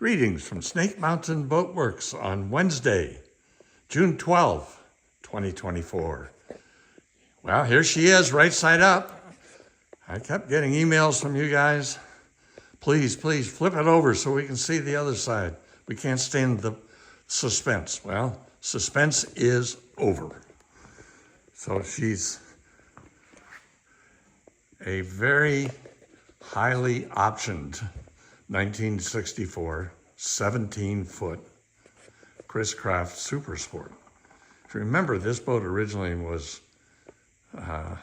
Greetings from Snake Mountain Boat Works on Wednesday, June 12, 2024. Well, here she is, right side up. I kept getting emails from you guys. Please flip it over so we can see the other side. We can't stand the suspense. Well, suspense is over. So she's a very highly optioned 1964 17-foot Chris Craft Super Sport. If you remember, this boat originally was had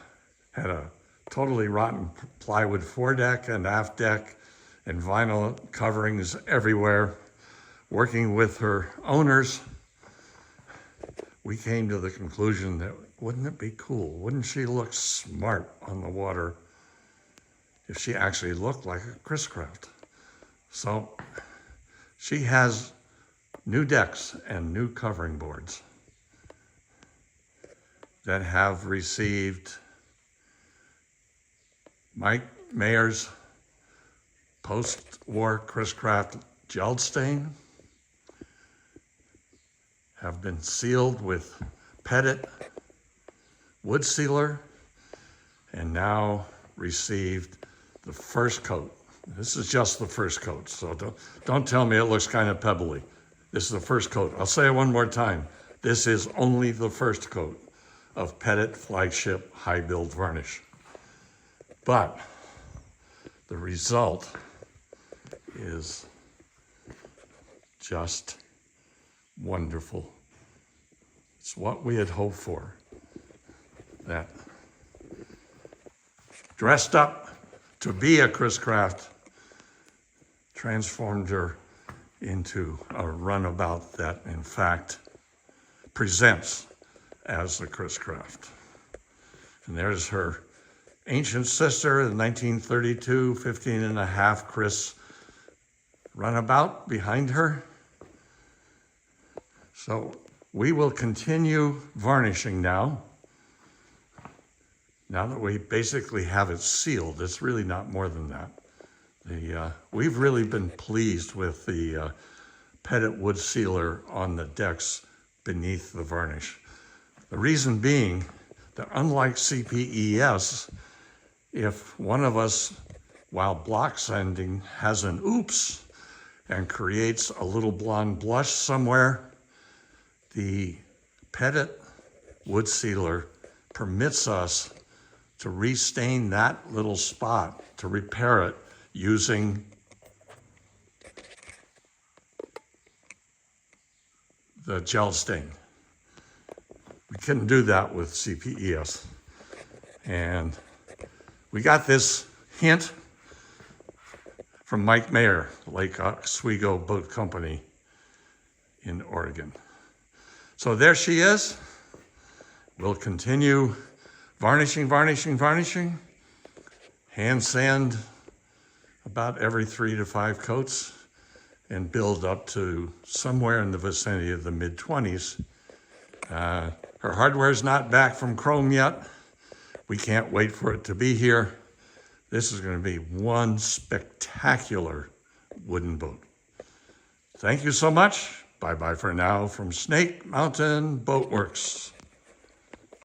a totally rotten plywood foredeck and aft deck and vinyl coverings everywhere. Working with her owners, we came to the conclusion that wouldn't it be cool? Wouldn't she look smart on the water if she actually looked like a Chris Craft? So she has new decks and new covering boards that have received Mike Mayer's post-war Chris Craft gel stain, have been sealed with Pettit Wood Sealer, and now received the first coat. This is just the first coat, so don't tell me it looks kind of pebbly. This is the first coat. I'll say it one more time. This is only the first coat of Pettit Flagship High Build Varnish. But the result is just wonderful. It's what we had hoped for. That dressed up to be a Chris Craft transformed her into a runabout that, in fact, presents as the Chris Craft. And there's her ancient sister, the 1932 15.5 Chris runabout behind her. So we will continue varnishing now. Now that we basically have it sealed, it's really not more than that. We've really been pleased with the Pettit Wood Sealer on the decks beneath the varnish. The reason being that unlike CPES, if one of us, while block sanding, has an oops and creates a little blonde blush somewhere, the Pettit Wood Sealer permits us to restain that little spot, to repair it using the gel stain. We couldn't do that with CPES. And we got this hint from Mike Mayer, Lake Oswego Boat Company in Oregon. So there she is. We'll continue varnishing, hand sand about every 3 to 5 coats and build up to somewhere in the vicinity of the mid-20s. Her hardware's not back from chrome yet. We can't wait for it to be here. This is going to be one spectacular wooden boat. Thank you so much. Bye-bye for now from Snake Mountain Boat Works.